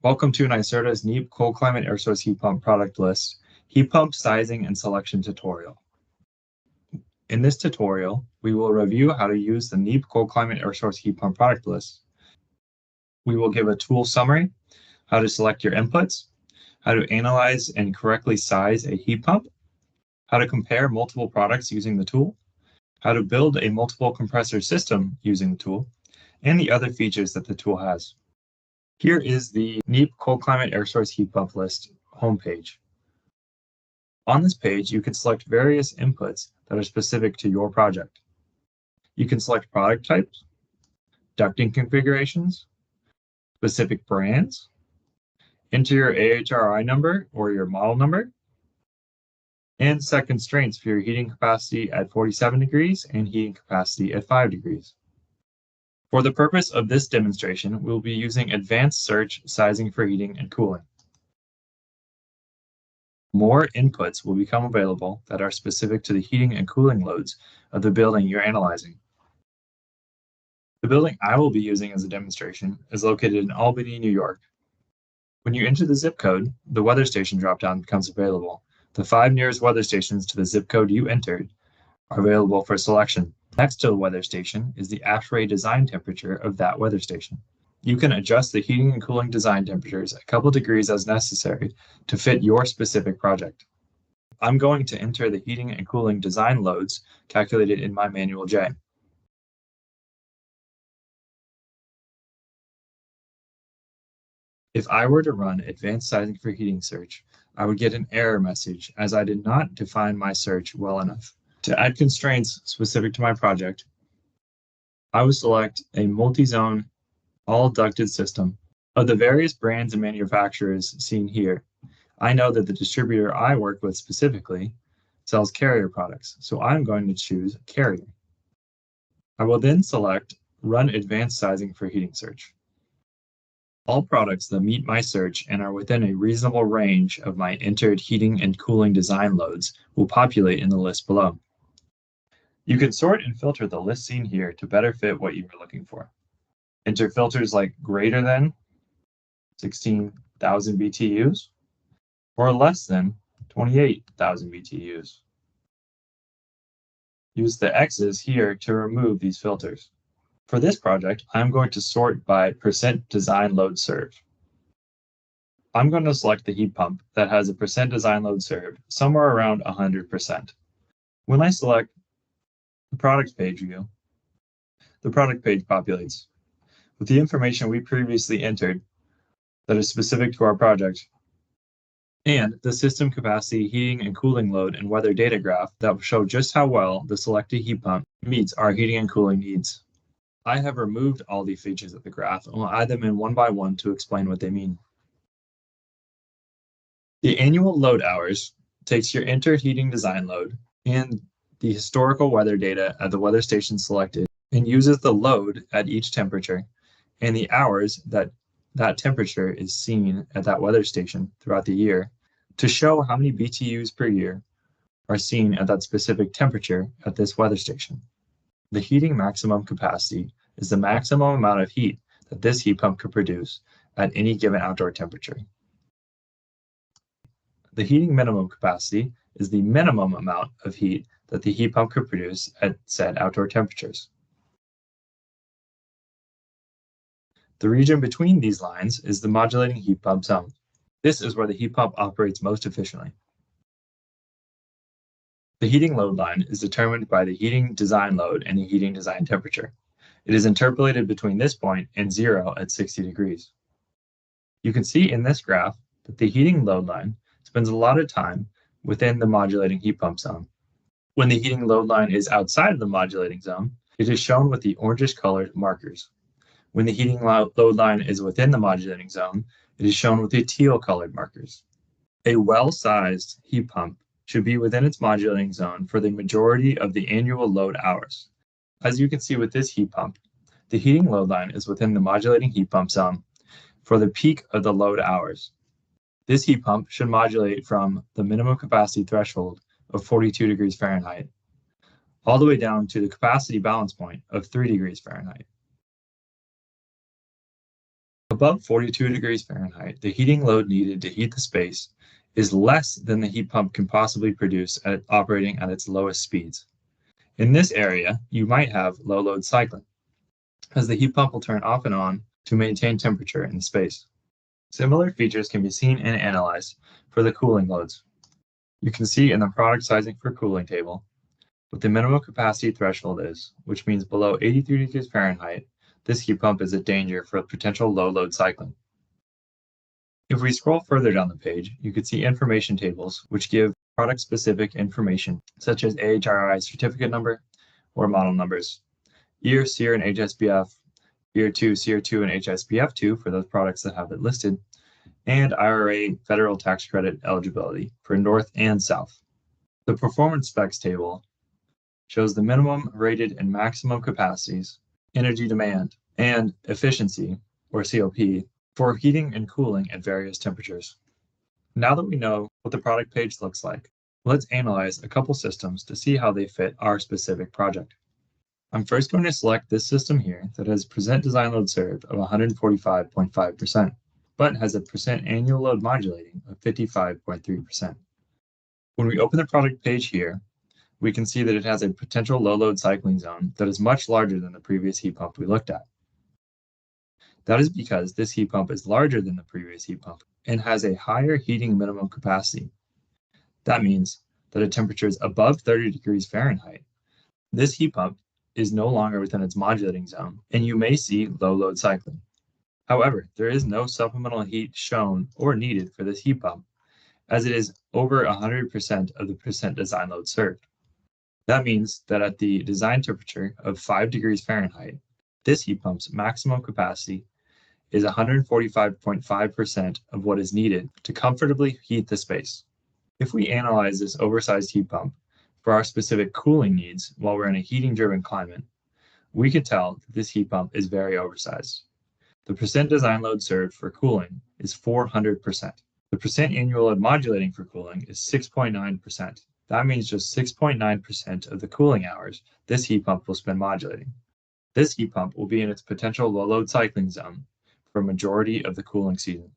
Welcome to NYSERDA's NEEP Cold Climate Air Source Heat Pump Product List, Heat Pump Sizing and Selection Tutorial. In this tutorial, we will review how to use the NEEP Cold Climate Air Source Heat Pump Product List. We will give a tool summary, how to select your inputs, how to analyze and correctly size a heat pump, how to compare multiple products using the tool, how to build a multiple compressor system using the tool, and the other features that the tool has. Here is the NEEP Cold Climate Air Source Heat Pump List homepage. On this page, you can select various inputs that are specific to your project. You can select product types, ducting configurations, specific brands, enter your AHRI number or your model number, and set constraints for your heating capacity at 47 degrees and heating capacity at 5 degrees. For the purpose of this demonstration, we'll be using advanced search sizing for heating and cooling. More inputs will become available that are specific to the heating and cooling loads of the building you're analyzing. The building I will be using as a demonstration is located in Albany, New York. When you enter the zip code, the weather station dropdown becomes available. The 5 nearest weather stations to the zip code you entered are available for selection. Next to the weather station is the ASHRAE design temperature of that weather station. You can adjust the heating and cooling design temperatures a couple degrees as necessary to fit your specific project. I'm going to enter the heating and cooling design loads calculated in my manual J. If I were to run advanced sizing for heating search, I would get an error message as I did not define my search well enough. To add constraints specific to my project, I would select a multi-zone, all-ducted system. Of the various brands and manufacturers seen here, I know that the distributor I work with specifically sells Carrier products, so I'm going to choose Carrier. I will then select Run Advanced Sizing for Heating Search. All products that meet my search and are within a reasonable range of my entered heating and cooling design loads will populate in the list below. You can sort and filter the list seen here to better fit what you are looking for. Enter filters like greater than 16,000 BTUs or less than 28,000 BTUs. Use the X's here to remove these filters. For this project, I'm going to sort by % design load served. I'm going to select the heat pump that has a % design load served somewhere around 100%. When I select the product page view, the product page populates with the information we previously entered that is specific to our project, and the system capacity, heating and cooling load and weather data graph that will show just how well the selected heat pump meets our heating and cooling needs. I have removed all the features of the graph and will add them in one by one to explain what they mean. The annual load hours takes your entered heating design load and the historical weather data at the weather station selected and uses the load at each temperature and the hours that temperature is seen at that weather station throughout the year to show how many BTUs per year are seen at that specific temperature at this weather station. The heating maximum capacity is the maximum amount of heat that this heat pump could produce at any given outdoor temperature. The heating minimum capacity is the minimum amount of heat that the heat pump could produce at said outdoor temperatures. The region between these lines is the modulating heat pump zone. This is where the heat pump operates most efficiently. The heating load line is determined by the heating design load and the heating design temperature. It is interpolated between this point and 0 at 60 degrees. You can see in this graph that the heating load line spends a lot of time within the modulating heat pump zone. When the heating load line is outside of the modulating zone, it is shown with the orangish colored markers. When the heating load line is within the modulating zone, it is shown with the teal colored markers. A well-sized heat pump should be within its modulating zone for the majority of the annual load hours. As you can see with this heat pump, the heating load line is within the modulating heat pump zone for the peak of the load hours. This heat pump should modulate from the minimum capacity threshold of 42 degrees Fahrenheit all the way down to the capacity balance point of 3 degrees Fahrenheit. Above 42 degrees Fahrenheit, the heating load needed to heat the space is less than the heat pump can possibly produce at operating at its lowest speeds. In this area, you might have low load cycling, as the heat pump will turn off and on to maintain temperature in the space. Similar features can be seen and analyzed for the cooling loads. You can see in the product sizing for cooling table what the minimum capacity threshold is, which means below 83 degrees Fahrenheit, this heat pump is a danger for potential low load cycling. If we scroll further down the page, you can see information tables which give product-specific information such as AHRI certificate number or model numbers, year, SEER, and HSPF, year 2, SEER 2, and HSPF 2 for those products that have it listed, and IRA federal tax credit eligibility for North and South. The performance specs table shows the minimum, rated, and maximum capacities, energy demand, and efficiency, or COP, for heating and cooling at various temperatures. Now that we know what the product page looks like, let's analyze a couple systems to see how they fit our specific project. I'm first going to select this system here that has percent design load served of 145.5%, but has a percent annual load modulating of 55.3%. When we open the product page here, we can see that it has a potential low load cycling zone that is much larger than the previous heat pump we looked at. That is because this heat pump is larger than the previous heat pump and has a higher heating minimum capacity. That means that at temperatures above 30 degrees Fahrenheit, this heat pump is no longer within its modulating zone, and you may see low load cycling. However, there is no supplemental heat shown or needed for this heat pump, as it is over 100% of the percent design load served. That means that at the design temperature of 5 degrees Fahrenheit, this heat pump's maximum capacity is 145.5% of what is needed to comfortably heat the space. If we analyze this oversized heat pump for our specific cooling needs while we're in a heating-driven climate, we can tell that this heat pump is very oversized. The percent design load served for cooling is 400%. The percent annual load modulating for cooling is 6.9%. That means just 6.9% of the cooling hours this heat pump will spend modulating. This heat pump will be in its potential low load cycling zone for a majority of the cooling season.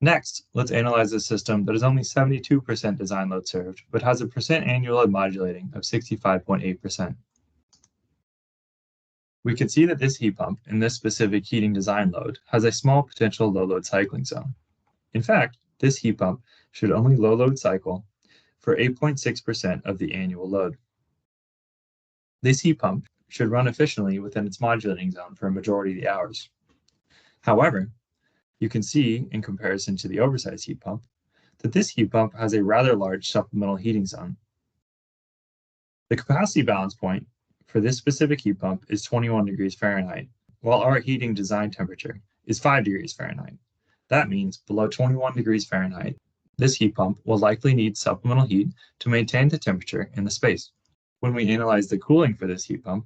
Next, let's analyze a system that is only 72% design load served, but has a percent annual load modulating of 65.8%. We can see that this heat pump in this specific heating design load has a small potential low load cycling zone. In fact, this heat pump should only low load cycle for 8.6% of the annual load. This heat pump should run efficiently within its modulating zone for a majority of the hours. However, you can see, in comparison to the oversized heat pump, that this heat pump has a rather large supplemental heating zone. The capacity balance point for this specific heat pump is 21 degrees Fahrenheit, while our heating design temperature is 5 degrees Fahrenheit. That means below 21 degrees Fahrenheit, this heat pump will likely need supplemental heat to maintain the temperature in the space. When we analyze the cooling for this heat pump,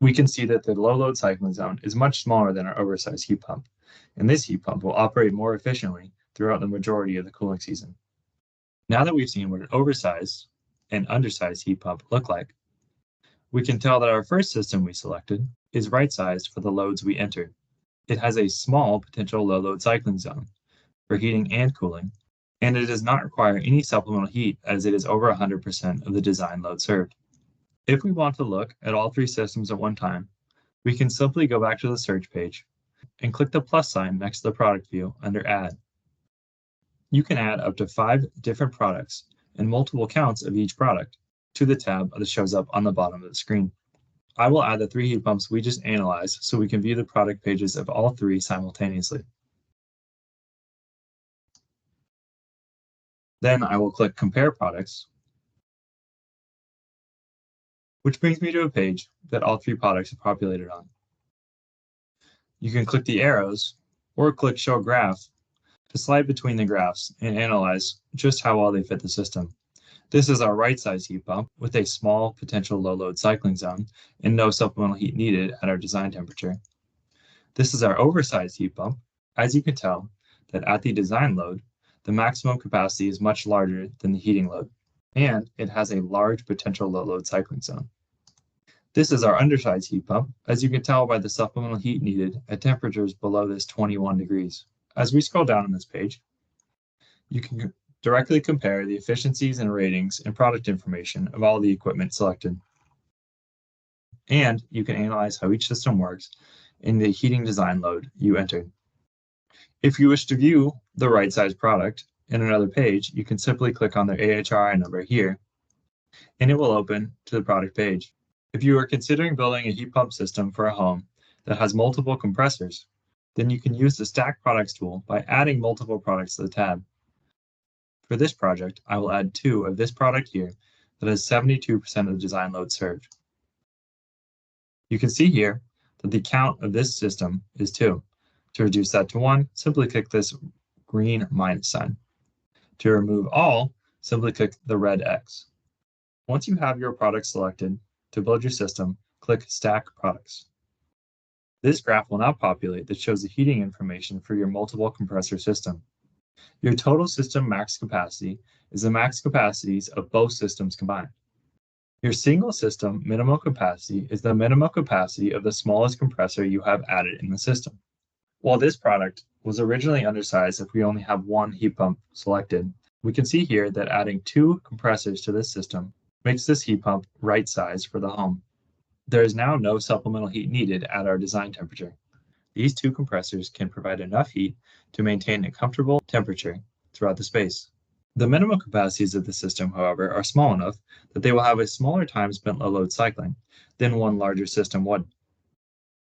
we can see that the low load cycling zone is much smaller than our oversized heat pump, and this heat pump will operate more efficiently throughout the majority of the cooling season. Now that we've seen what an oversized and undersized heat pump look like, we can tell that our first system we selected is right-sized for the loads we entered. It has a small potential low load cycling zone for heating and cooling, and it does not require any supplemental heat as it is over 100% of the design load served. If we want to look at all three systems at one time, we can simply go back to the search page and click the plus sign next to the product view under Add. You can add up to 5 different products and multiple counts of each product to the tab that shows up on the bottom of the screen. I will add the 3 heat pumps we just analyzed so we can view the product pages of all 3 simultaneously. Then I will click Compare Products, which brings me to a page that all 3 products are populated on. You can click the arrows or click Show Graph to slide between the graphs and analyze just how well they fit the system. This is our right-size heat pump with a small potential low-load cycling zone and no supplemental heat needed at our design temperature. This is our oversized heat pump. As you can tell, that at the design load, the maximum capacity is much larger than the heating load, and it has a large potential low-load cycling zone. This is our undersized heat pump, as you can tell by the supplemental heat needed at temperatures below this 21 degrees. As we scroll down on this page, you can directly compare the efficiencies and ratings and product information of all the equipment selected. And you can analyze how each system works in the heating design load you entered. If you wish to view the right size product in another page, you can simply click on the AHRI number here, and it will open to the product page. If you are considering building a heat pump system for a home that has multiple compressors, then you can use the Stack Products tool by adding multiple products to the tab. For this project, I will add 2 of this product here that has 72% of the design load served. You can see here that the count of this system is 2. To reduce that to 1, simply click this green minus sign. To remove all, simply click the red X. Once you have your product selected to build your system, click Stack Products. This graph will now populate that shows the heating information for your multiple compressor system. Your total system max capacity is the max capacities of both systems combined. Your single system minimum capacity is the minimum capacity of the smallest compressor you have added in the system. While this product was originally undersized if we only have one heat pump selected, we can see here that adding 2 compressors to this system makes this heat pump right size for the home. There is now no supplemental heat needed at our design temperature. These 2 compressors can provide enough heat to maintain a comfortable temperature throughout the space. The minimum capacities of the system, however, are small enough that they will have a smaller time spent low load cycling than one larger system would.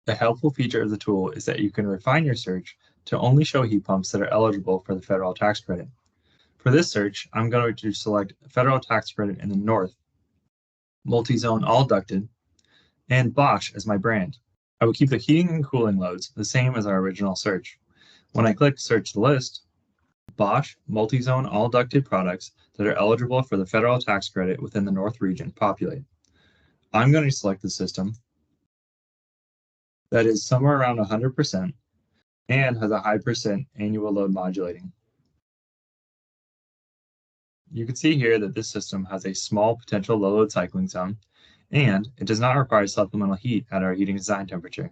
The helpful feature of the tool is that you can refine your search to only show heat pumps that are eligible for the federal tax credit. For this search, I'm going to select federal tax credit in the north, multi-zone all ducted, and Bosch as my brand. I will keep the heating and cooling loads the same as our original search. When I click search the list, Bosch multi-zone all ducted products that are eligible for the federal tax credit within the north region populate. I'm going to select the system that is somewhere around 100% and has a high percent annual load modulating. You can see here that this system has a small potential low load cycling zone, and it does not require supplemental heat at our heating design temperature.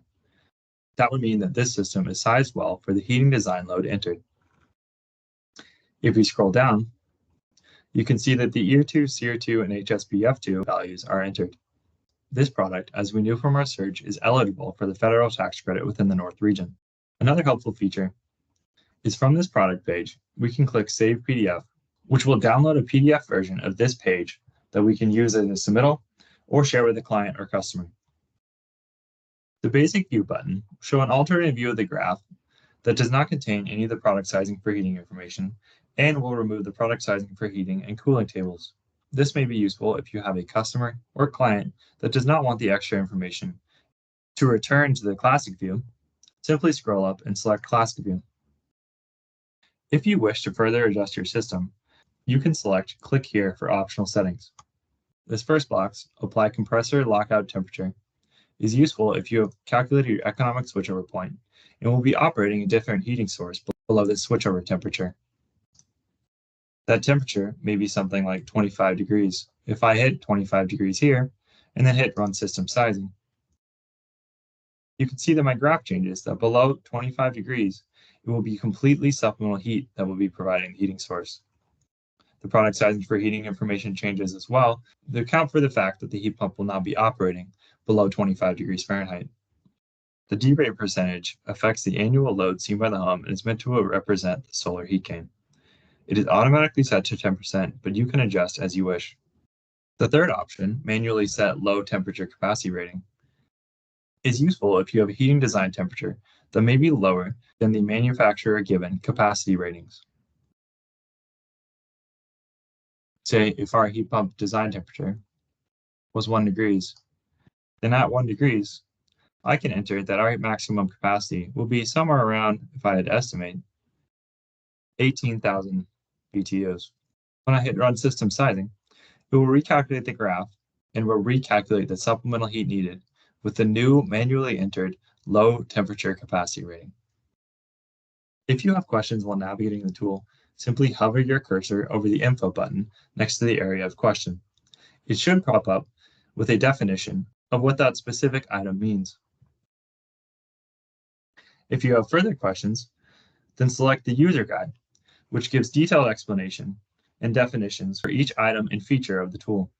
That would mean that this system is sized well for the heating design load entered. If we scroll down, you can see that the ER2, SEER2, and HSPF2 values are entered. This product, as we knew from our search, is eligible for the federal tax credit within the north region. Another helpful feature is from this product page, we can click Save PDF, which will download a PDF version of this page that we can use as a submittal or share with the client or customer. The Basic View button will show an alternate view of the graph that does not contain any of the product sizing for heating information and will remove the product sizing for heating and cooling tables. This may be useful if you have a customer or client that does not want the extra information. To return to the Classic View, simply scroll up and select Classic View. If you wish to further adjust your system, you can select Click here for optional settings. This first box, Apply Compressor Lockout Temperature, is useful if you have calculated your economic switchover point and will be operating a different heating source below this switchover temperature. That temperature may be something like 25 degrees. If I hit 25 degrees here and then hit Run System Sizing, you can see that my graph changes that below 25 degrees, it will be completely supplemental heat that will be providing the heating source. The product sizing for heating information changes as well to account for the fact that the heat pump will now be operating below 25 degrees Fahrenheit. The derate percentage affects the annual load seen by the home and is meant to represent the solar heat gain. It is automatically set to 10%, but you can adjust as you wish. The third option, manually set low temperature capacity rating, is useful if you have a heating design temperature that may be lower than the manufacturer given capacity ratings. Say if our heat pump design temperature was 1 degrees, then at 1 degrees, I can enter that our maximum capacity will be somewhere around, if I had to estimate, 18,000 BTUs. When I hit Run System Sizing, it will recalculate the graph and will recalculate the supplemental heat needed with the new manually entered low temperature capacity rating. If you have questions while navigating the tool, simply hover your cursor over the Info button next to the area of question. It should pop up with a definition of what that specific item means. If you have further questions, then select the user guide, which gives detailed explanation and definitions for each item and feature of the tool.